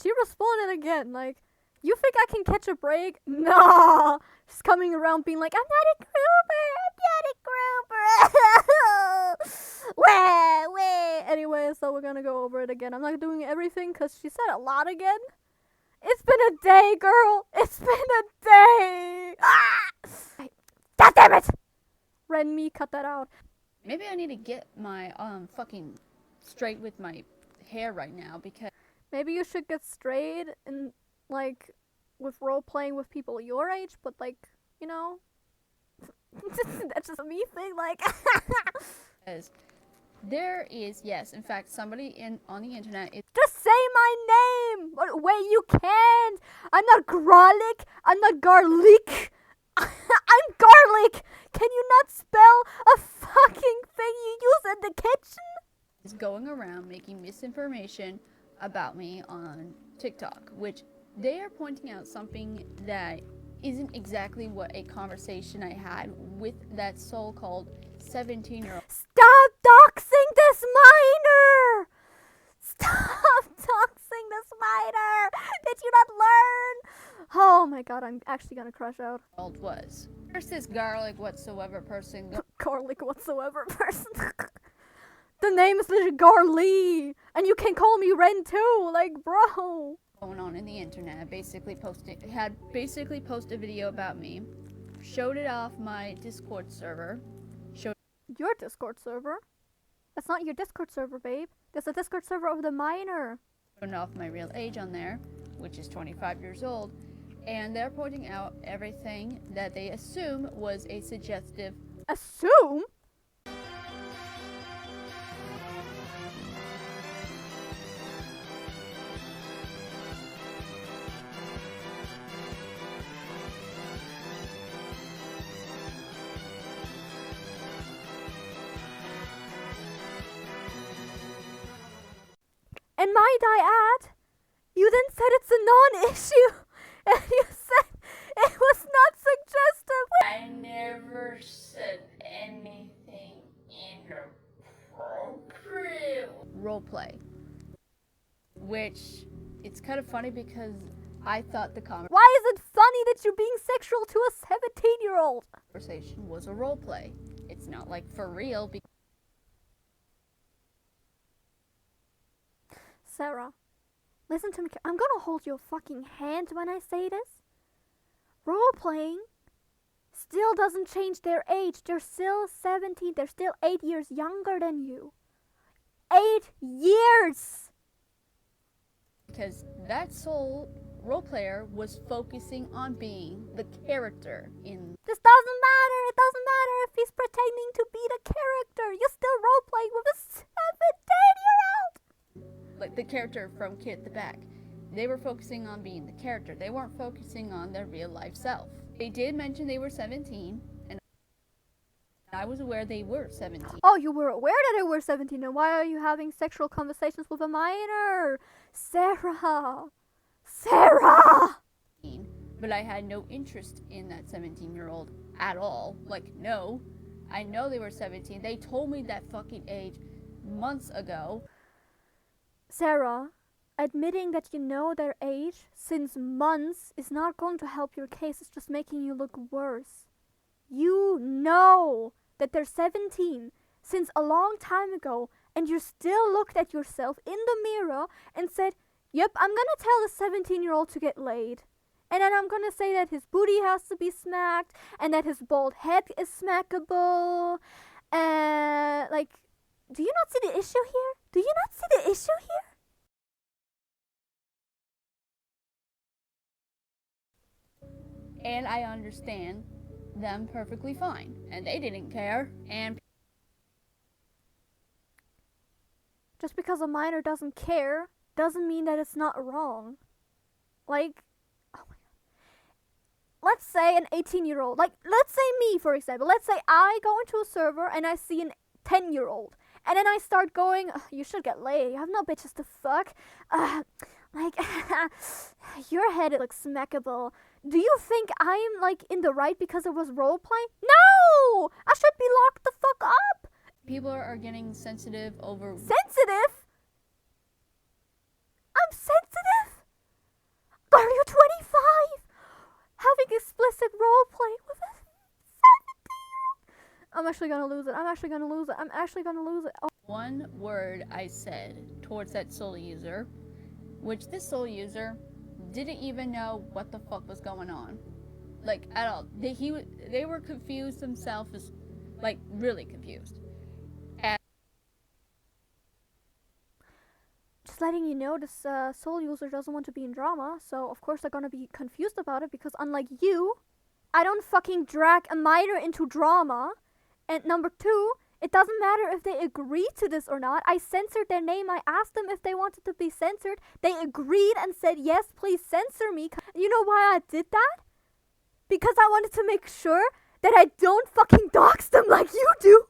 She responded again, like, you think I can catch a break? Nah! She's coming around being like, I'm not a grouper! Wah! Anyway, so we're gonna go over it again. I'm not doing everything because she said a lot again. It's been a day, girl! It's been a day! Ah! God damn it! Ren me, cut that out. Maybe I need to get my fucking straight with my hair right now, because maybe you should get straight and like with role playing with people your age, but like, you know, that's just a me thing. Like, as there is, yes, in fact, somebody on the internet is just say my name. But wait, you can't. I'm not garlic. I'm not garlic. I'm garlic. Can you not spell a fucking thing you use in the kitchen? is going around making misinformation about me on TikTok, which they are pointing out something that isn't exactly what a conversation I had with that so-called 17-year-old. Stop doxing this minor! Stop doxing this minor! Did you not learn? Oh my god, I'm actually gonna crush out. Was. There's this garlic whatsoever person. Garlic whatsoever person. The name is literally Garly, and you can call me Ren too, like, bro. Going on in the internet, basically posted a video about me, showed it off my Discord server, your Discord server? That's not your Discord server, babe. That's a Discord server of the minor. showing off my real age on there, which is 25 years old, and they're pointing out everything that they assume was a suggestive. Assume? And might I add, you then said it's a non-issue, and you said it was not suggestive. I never said anything inappropriate. Roleplay. Which, it's kind of funny because I thought the Why is it funny that you're being sexual to a 17-year-old? conversation was a roleplay. It's not like for real. Sarah, listen to me. I'm gonna hold your fucking hand when I say this. Role-playing still doesn't change their age. They're still 17. They're still 8 years younger than you. 8 years! Because that soul role player was focusing on being the character in. This doesn't matter. It doesn't matter if he's pretending to be the character. You're still role-playing with a 17-year-old. Like the character from Kid at the Back. They were focusing on being the character. They weren't focusing on their real life self. They did mention they were 17, and I was aware they were 17. Oh, you were aware that they were 17, and why are you having sexual conversations with a minor? Sarah! Sarah! But I had no interest in that 17-year-old at all. Like, no. I know they were 17. They told me that fucking age months ago. Sarah, admitting that you know their age since months is not going to help your case. It's just making you look worse. You know that they're 17 since a long time ago, and you still looked at yourself in the mirror and said, yep, I'm gonna tell the 17-year-old to get laid. And then I'm gonna say that his booty has to be smacked, and that his bald head is smackable. Like, do you not see the issue here? Do you not see the issue here? And I understand them perfectly fine. And they didn't care. And just because a minor doesn't care doesn't mean that it's not wrong. Like, oh my god. Let's say an 18-year-old, like, let's say me, for example. Let's say I go into a server and I see an 10-year-old. And then I start going, you should get laid. You have no bitches to fuck. Like, your head looks smackable. Do you think I'm, like, in the right because it was roleplay? No! I should be locked the fuck up! people are getting sensitive over. Sensitive? I'm sensitive? I'm actually gonna lose it. I'm actually gonna lose it. I'm actually gonna lose it. Oh. One word I said towards that soul user, which this soul user didn't even know what the fuck was going on, like at all. They were confused themselves, like really confused. Just letting you know, this soul user doesn't want to be in drama, so of course they're gonna be confused about it, because unlike you, I don't fucking drag a minor into drama. And number two, it doesn't matter if they agree to this or not. I censored their name. I asked them if they wanted to be censored. They agreed and said, yes, please censor me. You know why I did that? Because I wanted to make sure that I don't fucking dox them like you do.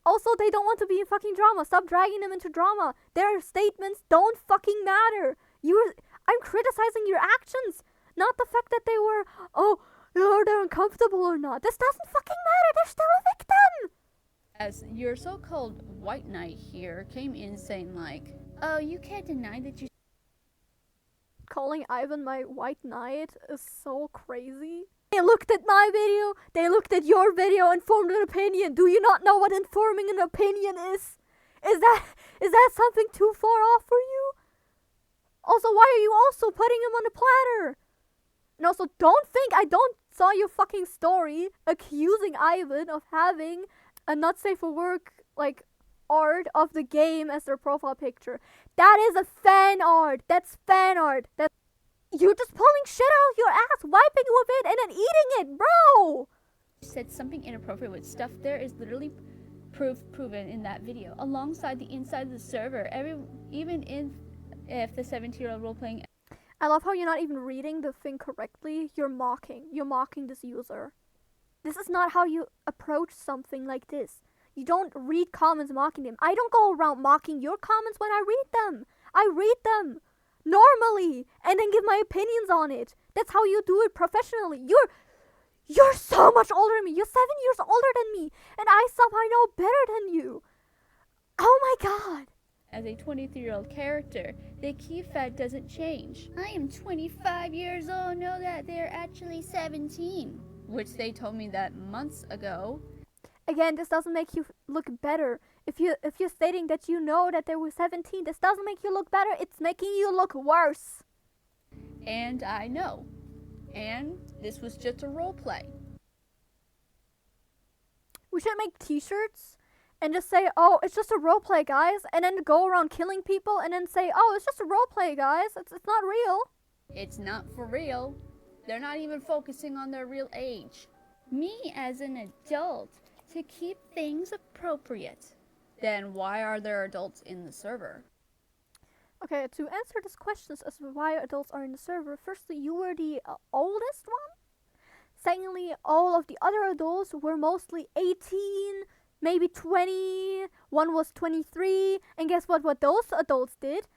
Also, they don't want to be in fucking drama. Stop dragging them into drama. Their statements don't fucking matter. I'm criticizing your actions, not the fact that they were, they're uncomfortable or not. This doesn't fucking matter. They're still a victim. As your so-called white knight here came in saying like, oh, you can't deny that you... Calling Ivan my white knight is so crazy. They looked at my video, they looked at your video and formed an opinion. Do you not know what informing an opinion is? Is that something too far off for you? Also, why are you also putting him on a platter? And also, don't think I don't saw your fucking story accusing Ivan of having a not safe for work, like, art of the game as their profile picture. That is a fan art. That's fan art. You're just pulling shit out of your ass, wiping with it, and then eating it, bro! Said something inappropriate with stuff there is literally proven in that video, alongside the inside of the server. Even if the 17-year-old role-playing... I love how you're not even reading the thing correctly. You're mocking this user. This is not how you approach something like this. You don't read comments mocking them. I don't go around mocking your comments when I read them. I read them normally and then give my opinions on it. That's how you do it professionally. You're so much older than me. You're 7 years older than me, and I somehow know better than you. Oh my god. As a 23-year-old character, the key fact doesn't change. I am 25 years old, know that they're actually 17. Which they told me that months ago. Again, this doesn't make you look better. If you're stating that you know that they were 17, this doesn't make you look better. It's making you look worse. And I know. And this was just a role play. We should make t-shirts and just say, oh, it's just a role play, guys. And then go around killing people and then say, oh, it's just a role play, guys. It's not real. It's not for real. They're not even focusing on their real age. Me as an adult, to keep things appropriate. Then why are there adults in the server? Okay, to answer this question as to why adults are in the server, firstly, you were the oldest one. Secondly, all of the other adults were mostly 18, maybe 20, one was 23, and guess what those adults did?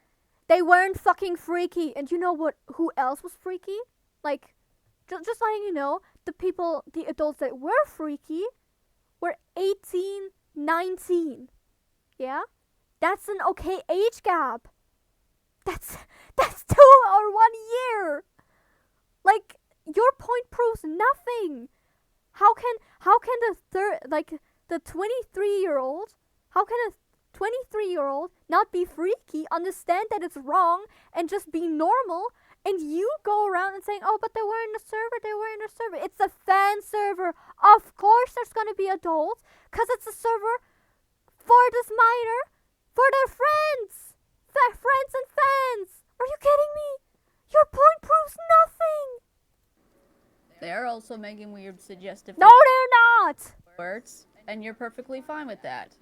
They weren't fucking freaky. And you know who else was freaky? Like, just letting you know, the adults that were freaky were 18, 19. Yeah? That's an okay age gap. That's 2 or 1 year. Like, your point proves nothing. How can the 23-year-old, how can a 23-year-old not be freaky, understand that it's wrong, and just be normal? And you go around and saying, oh, but they were in the server. It's a fan server. Of course there's going to be adults, because it's a server for this minor, for their friends. Friends and fans. Are you kidding me? Your point proves nothing. They're also making weird suggestive... No, they're not. ...words, and you're perfectly fine with that.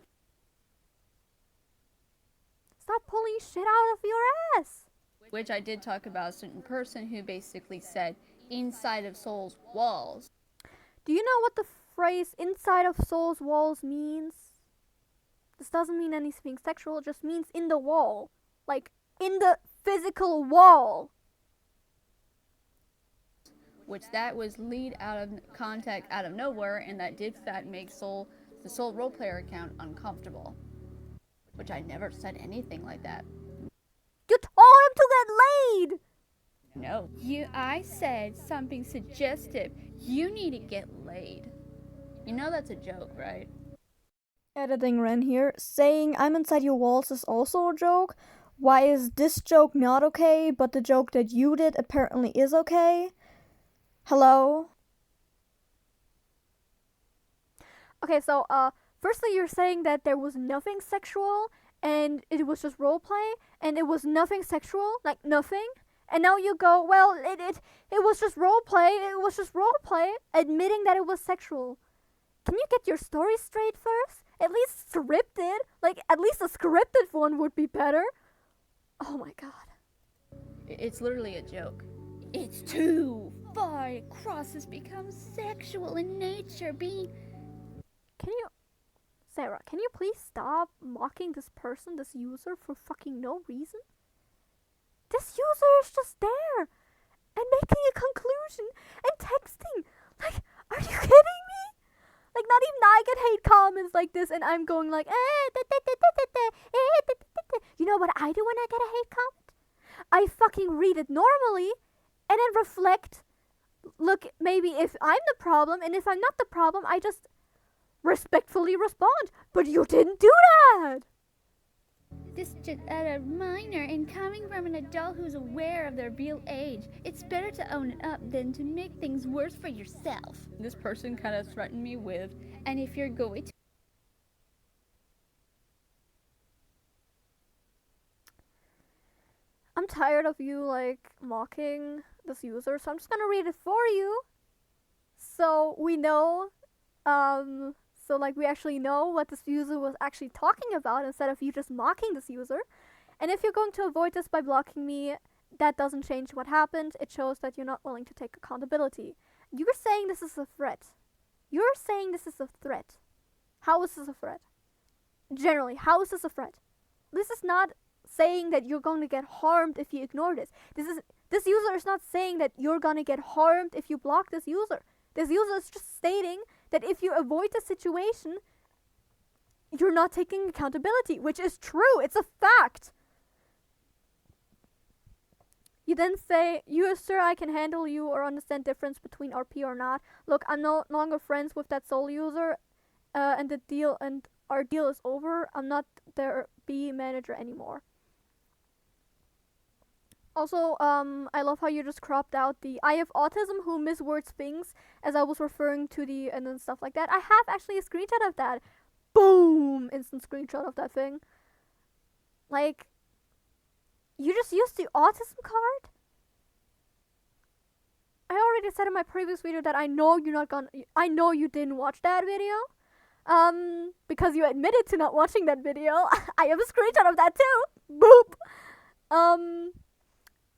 Stop pulling shit out of your ass. Which I did talk about a certain person who basically said, inside of Soul's walls. Do you know what the phrase inside of Soul's walls means? This doesn't mean anything sexual, it just means in the wall. Like, in the physical wall. Which that was lead out of contact out of nowhere, and that did fact make the Soul roleplayer account uncomfortable. Which I never said anything like that. You told him to get laid! No. I said something suggestive. You need to get laid. You know that's a joke, right? Editing Ren here. Saying I'm inside your walls is also a joke. Why is this joke not okay, but the joke that you did apparently is okay? Hello? Okay, so, firstly you're saying that there was nothing sexual, and it was just roleplay, and it was nothing sexual, like nothing? And now you go, well, it was just roleplay, admitting that it was sexual. Can you get your story straight first? At least scripted? Like, at least a scripted one would be better. Oh my god. It's literally a joke. It's too far across has become sexual in nature, Sarah, can you please stop mocking this person, this user, for fucking no reason? This user is just there and making a conclusion and texting. Like, are you kidding me? Like, not even I get hate comments like this, and I'm going like, You know what I do when I get a hate comment? I fucking read it normally, and then reflect. Look, maybe if I'm the problem, and if I'm not the problem, I just respectfully respond. But you didn't do that! This is just a minor, and coming from an adult who's aware of their real age, it's better to own it up than to make things worse for yourself. This person kind of threatened me with, and if you're going to... I'm tired of you, like, mocking this user, so I'm just gonna read it for you. So we know, we actually know what this user was actually talking about instead of you just mocking this user. And if you're going to avoid this by blocking me, that doesn't change what happened. It shows that you're not willing to take accountability. You're saying this is a threat. You're saying this is a threat. How is this a threat? Generally, how is this a threat? This is not saying that you're going to get harmed if you ignore this. This user is not saying that you're going to get harmed if you block this user. This user is just stating that if you avoid the situation, you're not taking accountability, which is true. It's a fact. You then say, you, sir, I can handle you or understand difference between RP or not. Look, I'm no longer friends with that soul user, and our deal is over. I'm not their B manager anymore. Also, I love how you just cropped out the I have autism who miswords things as I was referring to the and then stuff like that. I have actually a screenshot of that. Boom! Instant screenshot of that thing. Like, you just used the autism card? I already said in my previous video that I know you didn't watch that video. Because you admitted to not watching that video. I have a screenshot of that too. Boop!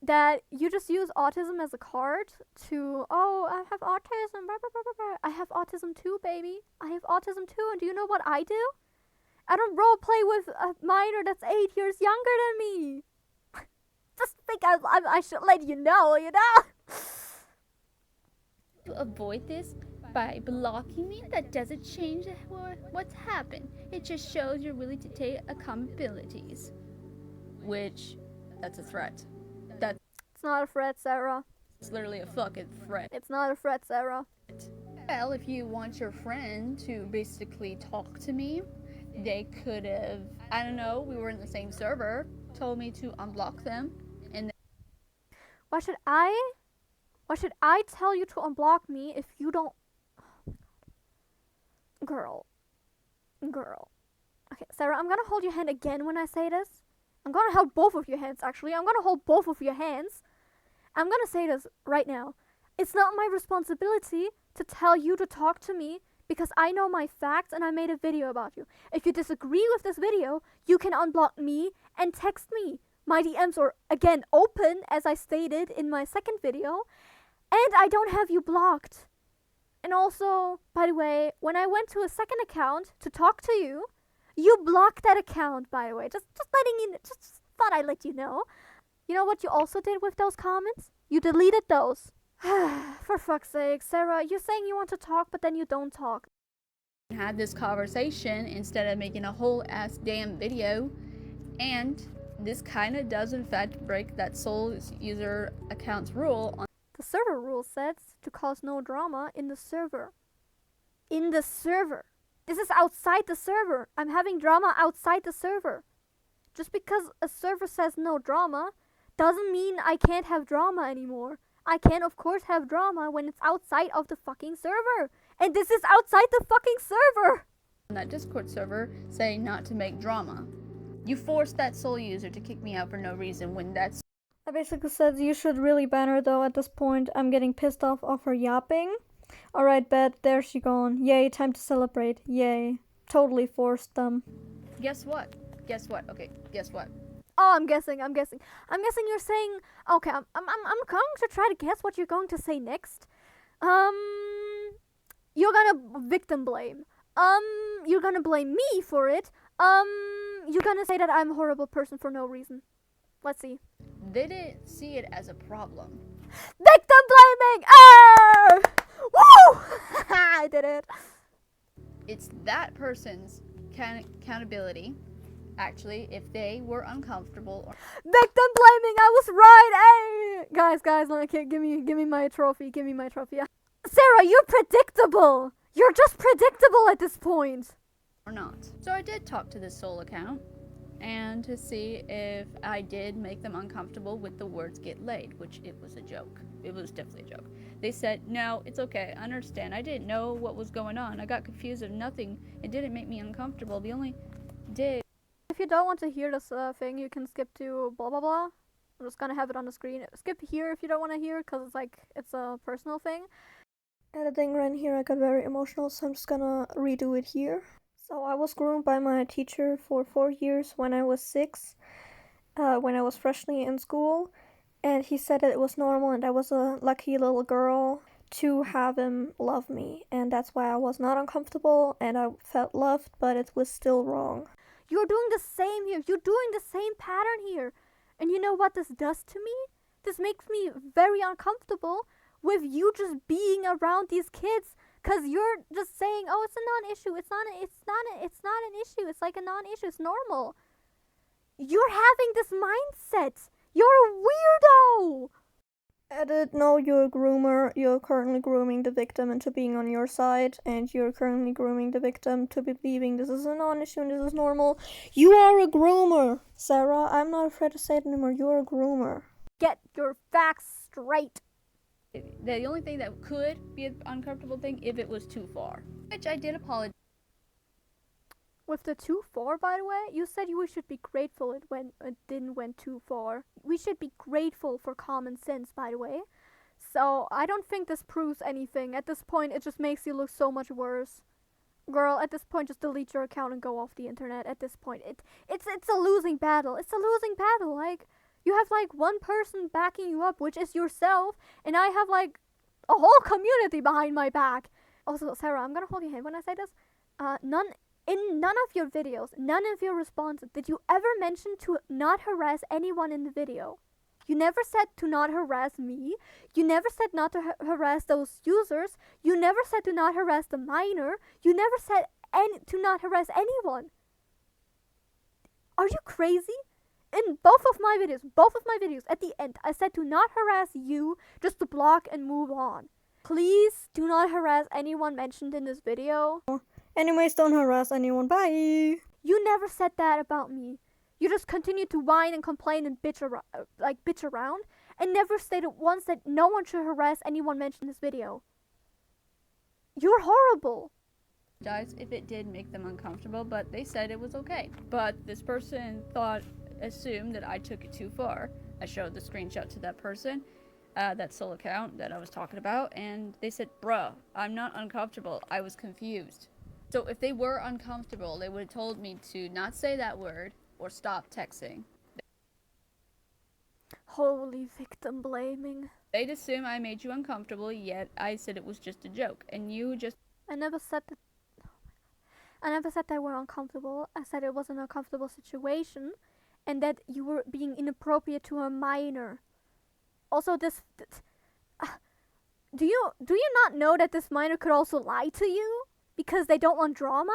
That you just use autism as a card to, oh, I have autism, blah, blah, blah, blah. I have autism too, baby. I have autism too, and do you know what I do? I don't role play with a minor that's 8 years younger than me. Just think I should let you know, you know? To avoid this by blocking me, that doesn't change what's happened. It just shows you're willing to take accountabilities. Which, that's a threat. It's not a threat, Sarah. It's literally a fucking threat. It's not a threat, Sarah. Well, if you want your friend to basically talk to me, they could have, I don't know, we were in the same server, told me to unblock them, and Why should I tell you to unblock me if you don't... Girl. Okay, Sarah, I'm gonna hold your hand again when I say this. I'm gonna hold both of your hands, actually. I'm gonna hold both of your hands. I'm gonna say this right now. It's not my responsibility to tell you to talk to me because I know my facts and I made a video about you. If you disagree with this video, you can unblock me and text me. My DMs are, again, open, as I stated in my second video, and I don't have you blocked. And also, by the way, when I went to a second account to talk to you, you blocked that account, by the way. Just letting you know, just thought I'd let you know. You know what you also did with those comments? You deleted those. For fuck's sake, Sarah, you're saying you want to talk, but then you don't talk. had this conversation instead of making a whole ass damn video. And this kind of does in fact break that sole user account's rule on the server rule says to cause no drama in the server. in the server. This is outside the server. I'm having drama outside the server. Just because a server says no drama doesn't mean I can't have drama anymore. I can of course have drama when it's outside of the fucking server. And this is outside the fucking server. On that Discord server saying not to make drama. You forced that sole user to kick me out for no reason when that's... I basically said you should really ban her though at this point. I'm getting pissed off of her yapping. Alright, bet, there she gone. Yay, time to celebrate. Yay. Totally forced them. Guess what? Okay, guess what? Oh, I'm guessing you're saying, okay, I'm going to try to guess what you're going to say next. You're gonna victim blame. You're gonna blame me for it. You're gonna say that I'm a horrible person for no reason. Let's see. They didn't see it as a problem. Victim blaming! Ah! Woo! I did it. It's that person's accountability. Actually, if they were uncomfortable or... Victim blaming! I was right! Hey! Guys, give me my trophy. Give me my trophy. Sarah, you're predictable! You're just predictable at this point! Or not. So I did talk to this Soul account, and to see if I did make them uncomfortable with the words get laid, which it was a joke. It was definitely a joke. They said, no, it's okay, I understand. I didn't know what was going on. I got confused of nothing. It didn't make me uncomfortable. The only did... If you don't want to hear this thing, you can skip to blah blah blah. I'm just gonna have it on the screen. Skip here if you don't want to hear, because it's a personal thing. Editing ran here, I got very emotional, so I'm just gonna redo it here. So I was groomed by my teacher for 4 years when I was 6, when I was freshly in school, and he said that it was normal and I was a lucky little girl to have him love me, and that's why I was not uncomfortable and I felt loved, but it was still wrong. You're doing the same here. You're doing the same pattern here. And you know what this does to me? This makes me very uncomfortable with you just being around these kids, because you're just saying, oh, it's a non-issue. It's not an issue. It's like a non-issue. It's normal. You're having this mindset. You're a weirdo. Edit, no, you're a groomer. You're currently grooming the victim into being on your side, and you're currently grooming the victim to believing this is a non-issue and this is normal. You are a groomer, Sarah. I'm not afraid to say it anymore. You're a groomer. Get your facts straight. The only thing that could be an uncomfortable thing if it was too far, which I did apologize. With the too far, by the way, you said we should be grateful it didn't went too far. We should be grateful for common sense, by the way. So I don't think this proves anything. At this point, it just makes you look so much worse. Girl, at this point, just delete your account and go off the internet. At this point, it's a losing battle. It's a losing battle. Like, you have like one person backing you up, which is yourself, and I have like a whole community behind my back. Also, Sarah, I'm gonna hold your hand when I say this. In none of your videos, none of your responses, did you ever mention to not harass anyone in the video. You never said to not harass me. You never said not to harass those users. You never said to not harass the minor. You never said to not harass anyone. Are you crazy? In both of my videos, at the end, I said to not harass you, just to block and move on. Please do not harass anyone mentioned in this video. Anyways, don't harass anyone. Bye. You never said that about me. You just continued to whine and complain and bitch around, and never stated once that no one should harass anyone mentioned in this video. You're horrible. If it did make them uncomfortable, but they said it was okay. But this person assumed that I took it too far. I showed the screenshot to that person, that Soul account that I was talking about, and they said, bruh, I'm not uncomfortable. I was confused. So if they were uncomfortable, they would have told me to not say that word or stop texting. Holy victim blaming. They'd assume I made you uncomfortable, yet I said it was just a joke, and you just... I never said that. I never said they were uncomfortable. I said it was an uncomfortable situation, and that you were being inappropriate to a minor. Also, do you not know that this minor could also lie to you because they don't want drama?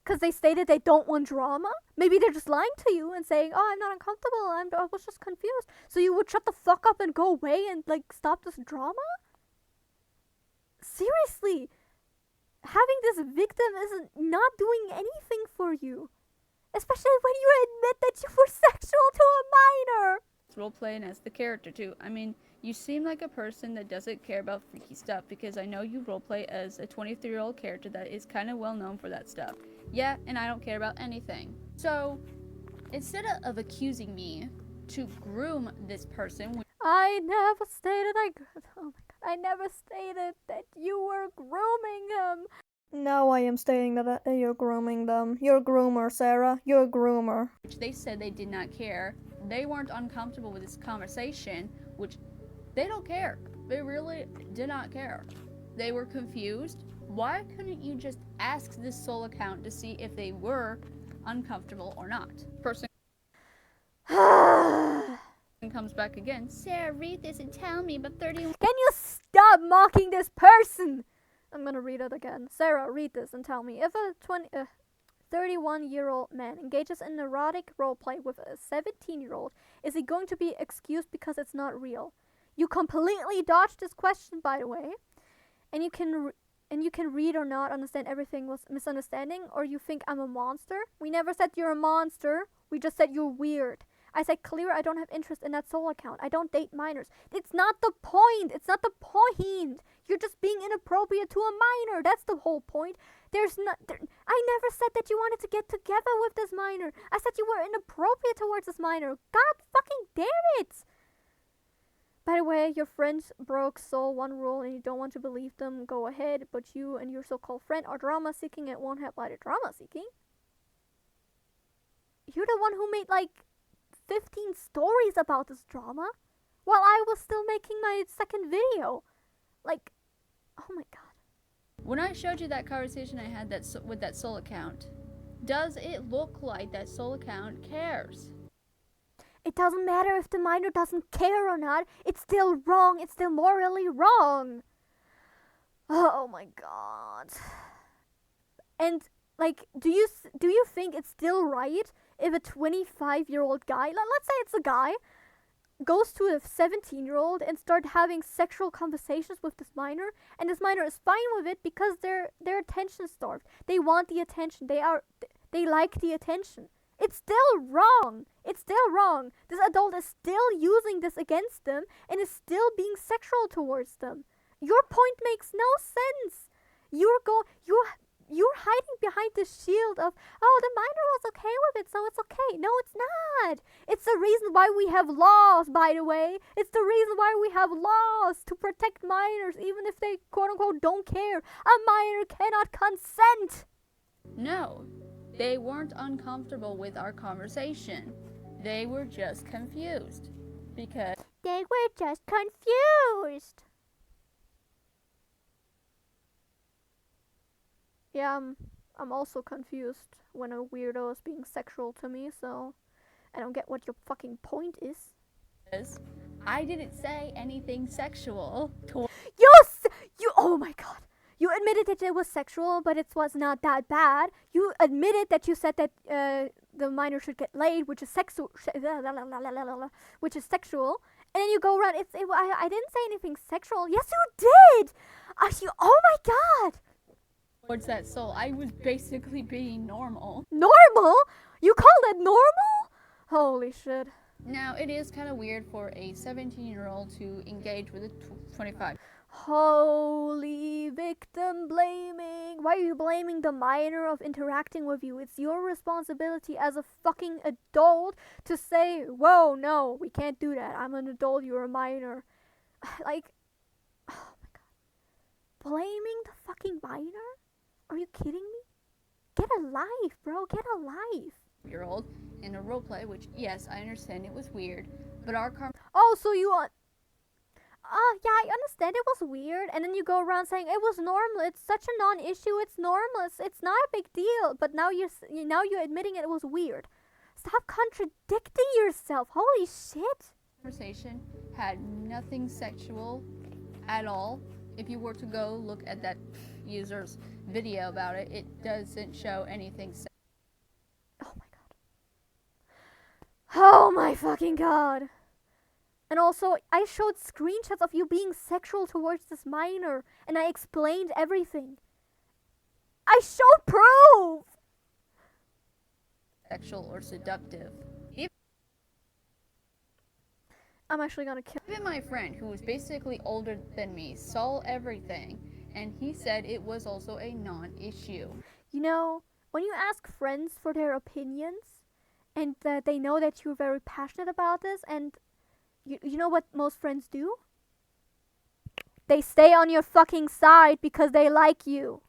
Because they stated they don't want drama? Maybe they're just lying to you and saying, oh, I'm not uncomfortable, I was just confused. So you would shut the fuck up and go away and, like, stop this drama? Seriously? having this victim is not doing anything for you. Especially when you admit that you were sexual to a minor. Role playing as the character too. I mean, you seem like a person that doesn't care about freaky stuff, because I know you roleplay as a 23-year-old character that is kind of well known for that stuff. Yeah, and I don't care about anything. So, instead of accusing me to groom this person, I never stated oh my god, I never stated that you were grooming him. Now I am stating that you're grooming them. You're a groomer, Sarah. You're a groomer. which they said they did not care. They weren't uncomfortable with this conversation, which they don't care. They really did not care. They were confused. Why couldn't you just ask this soul account to see if they were uncomfortable or not? Person comes back again. Sarah, read this and tell me about 31. Can you stop mocking this person? I'm gonna read it again. Sarah, read this and tell me. If a 31-year-old man engages in erotic roleplay with a 17-year-old, is he going to be excused because it's not real? You completely dodged this question, by the way. And you can read or not understand everything was misunderstanding, or you think I'm a monster. We never said you're a monster. We just said you're weird. I said clear I don't have interest in that soul account. I don't date minors. It's not the point. It's not the point. You're just being inappropriate to a minor. That's the whole point. I never said that you wanted to get together with this minor. I said you were inappropriate towards this minor. God fucking damn it. By the way, your friends broke soul one rule and you don't want to believe them. Go ahead, but you and your so-called friend are drama seeking and won't have by the drama seeking. You're the one who made like 15 stories about this drama while I was still making my second video. Like, oh my god. When I showed you that conversation I had with that soul account, does it look like that soul account cares? It doesn't matter if the minor doesn't care or not. It's still wrong. It's still morally wrong. Oh my god. And like, do you think it's still right if a 25-year-old guy, let's say it's a guy, goes to a 17-year-old and start having sexual conversations with this minor, and this minor is fine with it because they're attention starved. They want the attention. They like the attention. It's still wrong. It's still wrong. This adult is still using this against them and is still being sexual towards them. Your point makes no sense. You're hiding behind the shield of, oh, the minor was okay with it, so it's okay. No, it's not. It's the reason why we have laws, by the way. It's the reason why we have laws to protect minors, even if they quote-unquote don't care. A minor cannot consent. No, they weren't uncomfortable with our conversation. They were just confused. Because they were just confused. Yeah, I'm also confused when a weirdo is being sexual to me, so I don't get what your fucking point is. I didn't say anything sexual. You, oh my god. You admitted that it was sexual, but it was not that bad. You admitted that you said that the minor should get laid, which is sexual, and then you go around. I didn't say anything sexual. Yes, you did. Oh my god. Towards that soul, I was basically being normal. Normal? You call that normal? Holy shit. Now, it is kind of weird for a 17-year-old to engage with a 25. Holy victim blaming. Why are you blaming the minor of interacting with you? It's your responsibility as a fucking adult to say, whoa, no, we can't do that. I'm an adult, you're a minor. Like, oh my god. Blaming the fucking minor? Are you kidding me? Get a life, bro. Get a life. Year-old in a roleplay, which, yes, I understand it was weird, but our oh, so you want... yeah, I understand it was weird, and then you go around saying it was normal. It's such a non-issue. It's normal. It's not a big deal. But now you're admitting it was weird. Stop contradicting yourself. Holy shit. Conversation had nothing sexual at all. If you were to go look at that user's video about it, it doesn't show anything sexual. Oh my god. Oh my fucking god. And also, I showed screenshots of you being sexual towards this minor, and I explained everything. I showed proof! Sexual or seductive. I'm actually gonna kill. Even my friend, who was basically older than me, saw everything, and he said it was also a non-issue. You know, when you ask friends for their opinions, and that they know that you're very passionate about this, and you know what most friends do? They stay on your fucking side because they like you.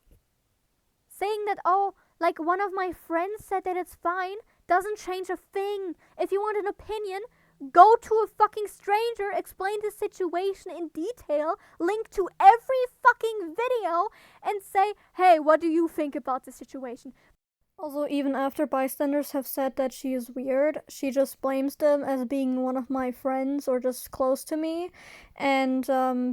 Saying that, oh, like one of my friends said that it's fine, doesn't change a thing. If you want an opinion, go to a fucking stranger, explain the situation in detail, link to every fucking video, and say, hey, what do you think about the situation? Also, even after bystanders have said that she is weird, she just blames them as being one of my friends or just close to me, and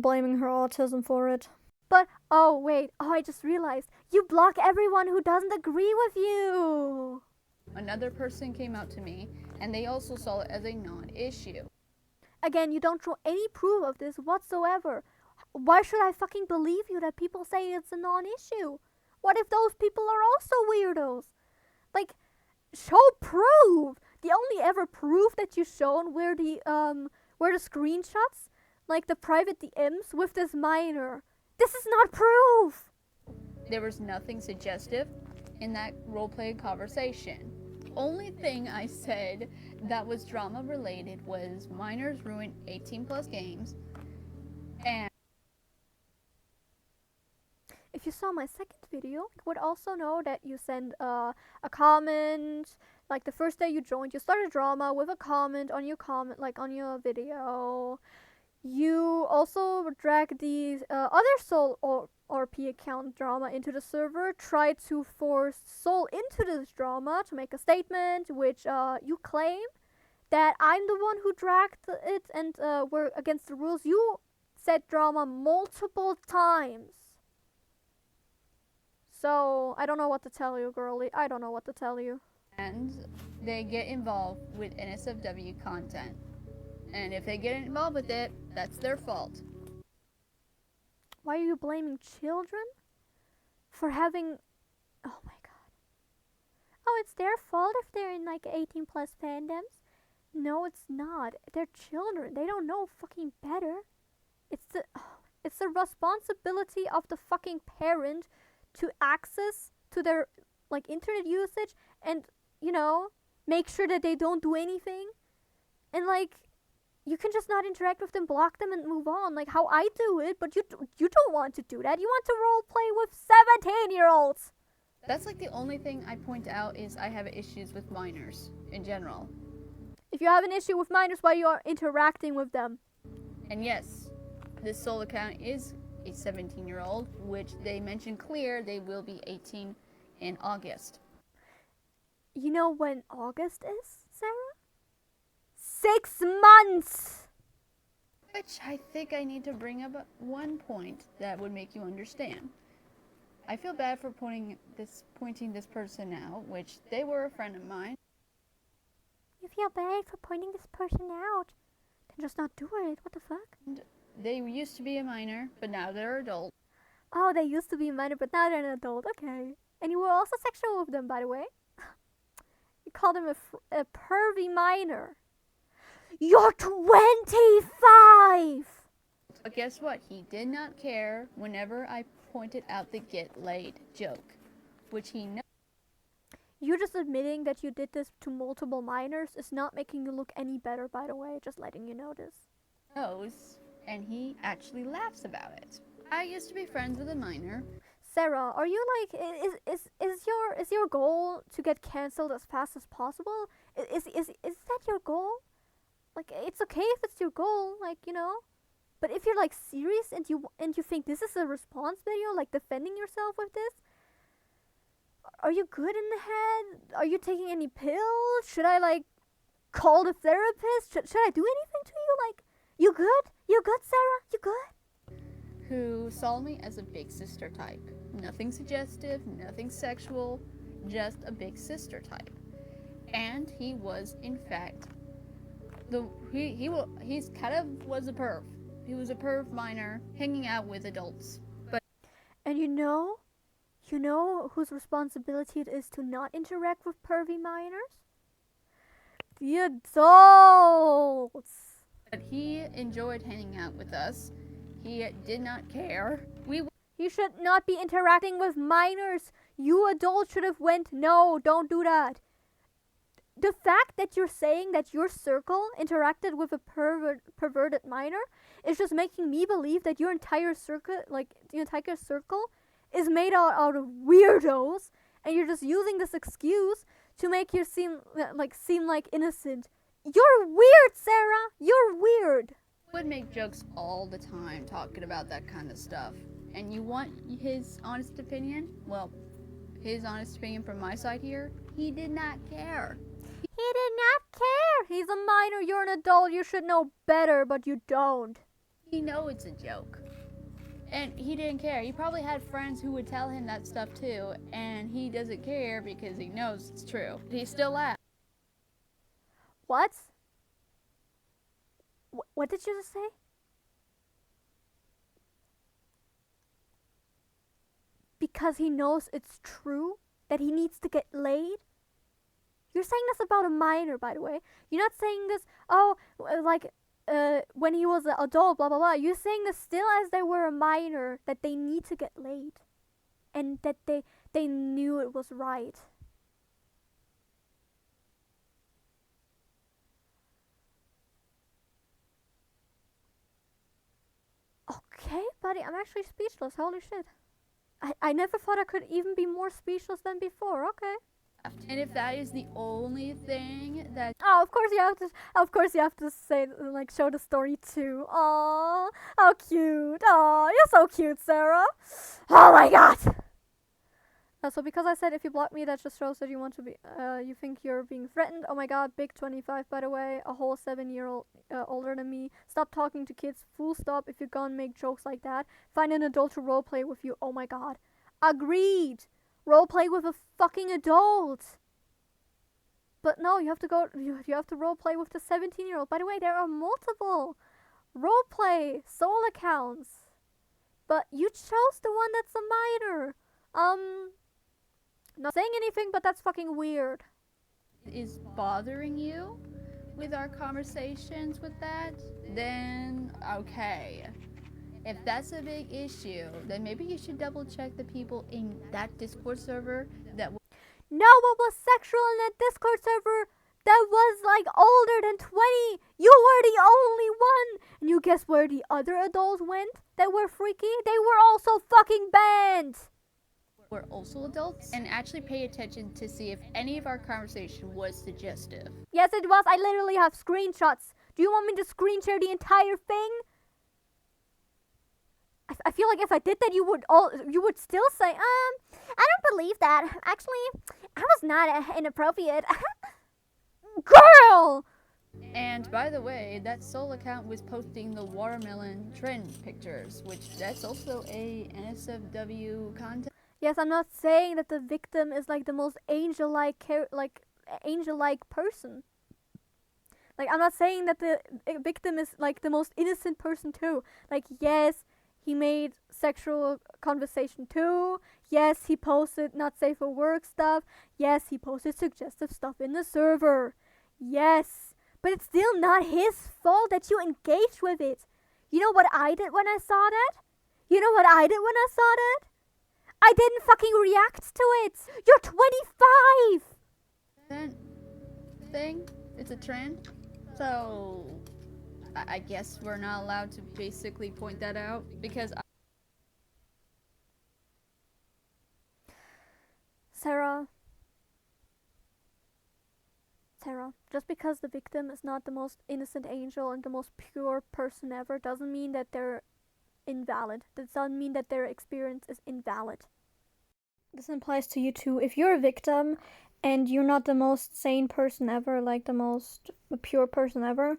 blaming her autism for it. But, oh wait, I just realized, you block everyone who doesn't agree with you! Another person came out to me, and they also saw it as a non-issue. Again, you don't show any proof of this whatsoever. Why should I fucking believe you that people say it's a non-issue? What if those people are also weirdos? Like, show proof! The only ever proof that you've shown were the screenshots, like the private DMs with this minor. This is not proof! There was nothing suggestive in that role-playing conversation. The only thing I said that was drama-related was minors ruin 18+ games, and if you saw my second video, you would also know that you send a comment, like the first day you joined, you started drama with a comment, like on your video. You also drag the other Soul or RP account drama into the server, try to force Soul into this drama to make a statement, which you claim that I'm the one who dragged it and were against the rules. You said drama multiple times. So, I don't know what to tell you, girlie. I don't know what to tell you. and they get involved with NSFW content. And if they get involved with it, that's their fault. Why are you blaming children for having... Oh my god. Oh, it's their fault if they're in like 18+ fandoms? No, it's not. They're children. They don't know fucking better. It's the responsibility of the fucking parent to access to their like internet usage and, you know, make sure that they don't do anything. And like, you can just not interact with them, block them, and move on, like how I do it. But you don't want to do that. You want to role play with 17-year-olds. That's like the only thing I point out is I have issues with minors in general. If you have an issue with minors, why you are interacting with them? And yes, this Soul account is a 17-year-old, which they mentioned clear they will be 18 in August. You know when August is, Sarah? 6 months! Which I think I need to bring up one point that would make you understand. I feel bad for pointing this person out, which they were a friend of mine. You feel bad for pointing this person out? Then just not do it. What the fuck? And they used to be a minor, but now they're adult. Oh, they used to be a minor, but now they're an adult. Okay. And you were also sexual with them, by the way. You called them a pervy minor. You're 25! But guess what? He did not care whenever I pointed out the get laid joke, which he knows. You just admitting that you did this to multiple minors is not making you look any better, by the way. Just letting you know this. And he actually laughs about it. I used to be friends with a minor. Sarah, are you like, is your goal to get cancelled as fast as possible? Is that your goal? Like, it's okay if it's your goal, like, you know. But if you're like serious and you think this is a response video, like defending yourself with this, are you good in the head? Are you taking any pills? Should I like call the therapist? Should I do anything to you? Like, you good? You good, Sarah? You good? Who saw me as a big sister type. Nothing suggestive, nothing sexual, just a big sister type. And he was, in fact, he's kind of was a perv. He was a perv minor hanging out with adults. But and you know You know whose responsibility it is to not interact with pervy minors? The adults! But he enjoyed hanging out with us. He did not care. You should not be interacting with minors. You adults should have went, no, don't do that. The fact that you're saying that your circle interacted with a perverted minor is just making me believe that your entire circle, is made out of weirdos, and you're just using this excuse to make you seem like innocent. You're weird, Sarah. You're weird. Would make jokes all the time talking about that kind of stuff. And you want his honest opinion? Well, his honest opinion from my side here, he did not care. He did not care. He's a minor. You're an adult. You should know better, but you don't. He knows it's a joke. And he didn't care. He probably had friends who would tell him that stuff too, and he doesn't care because he knows it's true. He still laughed. What? What did you just say? Because he knows it's true that he needs to get laid? You're saying this about a minor, by the way. You're not saying this, when he was an adult, blah, blah, blah. You're saying this still as they were a minor, that they need to get laid. And that they knew it was right. Okay, buddy, I'm actually speechless. Holy shit. I never thought I could even be more speechless than before. Okay. And if that is the only thing that of course you have to say, like, show the story too. Aw, how cute. Aw, you're so cute, Sarah. Oh my god. So because I said if you block me, that just shows that you want to be, you think you're being threatened. Oh my god, big 25, by the way, a whole 7-year-old older than me. Stop talking to kids, full stop. If you're gonna make jokes like that, find an adult to roleplay with you. Oh my god. Agreed. Roleplay with a fucking adult. But no, you have to roleplay with the 17-year-old. By the way, there are multiple roleplay soul accounts. But you chose the one that's a minor. Not saying anything, but that's fucking weird. is bothering you with our conversations with that, then okay. If that's a big issue, then maybe you should double check the people in that Discord server that No one was sexual in that Discord server that was like older than 20. You were the only one. And you guess where the other adults went that were freaky? They were also fucking banned. were also adults, and actually pay attention to see if any of our conversation was suggestive. Yes, it was. I literally have screenshots. Do you want me to screen share the entire thing? I feel like if I did that, you would still say, I don't believe that. Actually, I was not inappropriate. Girl! And by the way, that soul account was posting the watermelon trend pictures, which that's also a NSFW content. Yes, I'm not saying that the victim is like the most angel-like person. Like, I'm not saying that the victim is like the most innocent person too. Like, yes, he made sexual conversation too. Yes, he posted not safe for work stuff. Yes, he posted suggestive stuff in the server. Yes, but it's still not his fault that you engaged with it. You know what I did when I saw that? I didn't fucking react to it. You're 25. Thing, it's a trend. So I guess we're not allowed to basically point that out because Sarah, just because the victim is not the most innocent angel and the most pure person ever doesn't mean that they're invalid. That doesn't mean that their experience is invalid. This applies to you too. If you're a victim and you're not the most sane person ever, like the most pure person ever,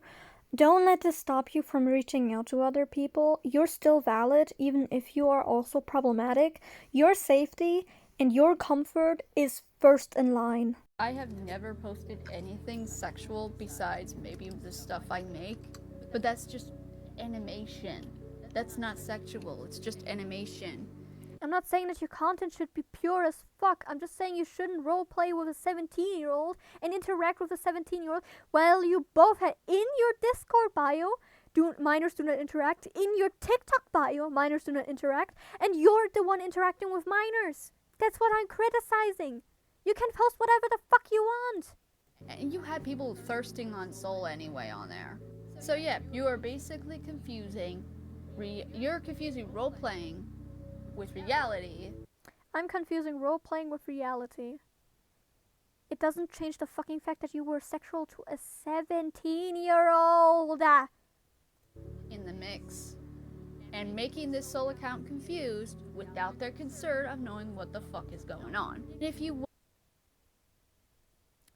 don't let this stop you from reaching out to other people. You're still valid, even if you are also problematic. Your safety and your comfort is first in line. I have never posted anything sexual besides maybe the stuff I make, but that's just animation. That's not sexual, it's just animation. I'm not saying that your content should be pure as fuck. I'm just saying you shouldn't roleplay with a 17-year-old and interact with a 17-year-old while you both had in your Discord bio, minors do not interact, in your TikTok bio, minors do not interact, and you're the one interacting with minors. That's what I'm criticizing. You can post whatever the fuck you want. And you had people thirsting on soul anyway on there. So yeah, you are basically confusing, you're confusing role-playing with reality. I'm confusing role-playing with reality. It doesn't change the fucking fact that you were sexual to a 17-year-old. In the mix. And making this soul account confused without their concern of knowing what the fuck is going on. And if you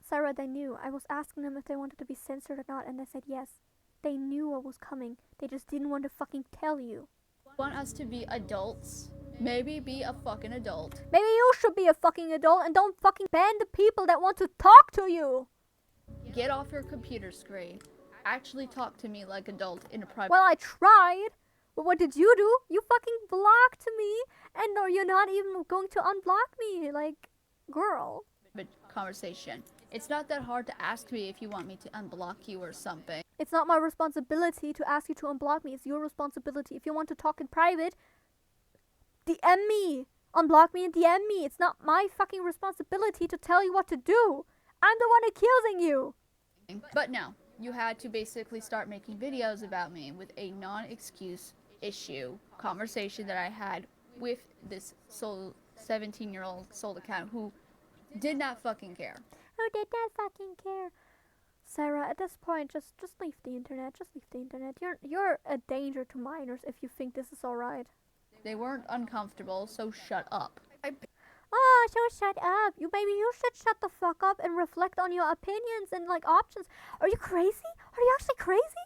Sarah, they knew. I was asking them if they wanted to be censored or not, and they said yes. They knew what was coming. They just didn't want to fucking tell you. Want us to be adults, maybe be a fucking adult. Maybe you should be a fucking adult and don't fucking ban the people that want to talk to you. Get off your computer screen. Actually talk to me like adult in a private. Well, I tried. But what did you do? You fucking blocked me, and no, you're not even going to unblock me. Like, girl. Conversation. It's not that hard to ask me if you want me to unblock you or something. It's not my responsibility to ask you to unblock me. It's your responsibility. If you want to talk in private, DM me. Unblock me and DM me. It's not my fucking responsibility to tell you what to do. I'm the one accusing you. But no, you had to basically start making videos about me with a non-excuse issue conversation that I had with this 17-year-old soul account who did not fucking care. Who did not fucking care? Sarah, at this point, just leave the internet. Just leave the internet. You're a danger to minors if you think this is alright. They weren't uncomfortable, so shut up. Oh, so shut up. Maybe you should shut the fuck up and reflect on your opinions and like options. Are you crazy? Are you actually crazy?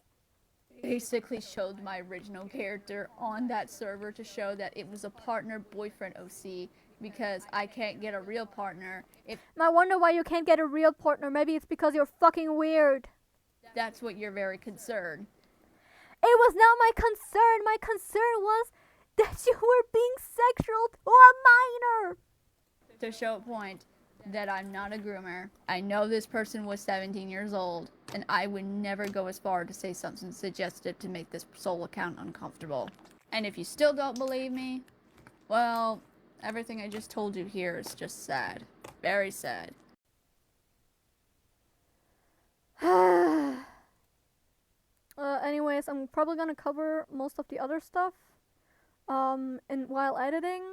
Basically showed my original character on that server to show that it was a partner boyfriend OC because I can't get a real partner. I wonder why you can't get a real partner. Maybe it's because you're fucking weird. That's what you're very concerned. It was not my concern. My concern was that you were being sexual to a minor. To show a point that I'm not a groomer. I know this person was 17 years old, and I would never go as far to say something suggestive to make this soul account uncomfortable. And if you still don't believe me, well, everything I just told you here is just sad. Very sad. Anyways, I'm probably gonna cover most of the other stuff and while editing,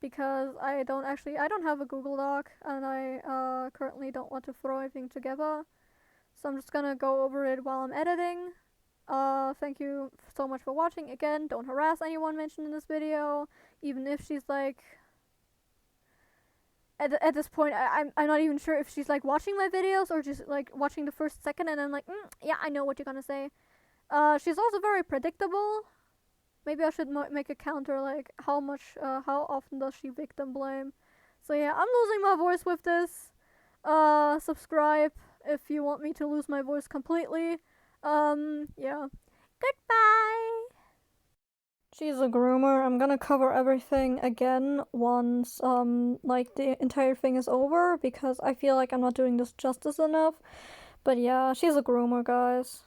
because I don't have a Google Doc, and I currently don't want to throw everything together. So I'm just gonna go over it while I'm editing. Thank you so much for watching. Again, don't harass anyone mentioned in this video, even if she's like at this point I'm not even sure if she's like watching my videos or just like watching the first second and I'm like, yeah, I know what you're gonna say. She's also very predictable. Maybe I should make a counter, like how often does she victim blame. So yeah, I'm losing my voice with this. Subscribe if you want me to lose my voice completely. Yeah. Goodbye! She's a groomer. I'm gonna cover everything again once, like the entire thing is over, because I feel like I'm not doing this justice enough. But yeah, she's a groomer, guys.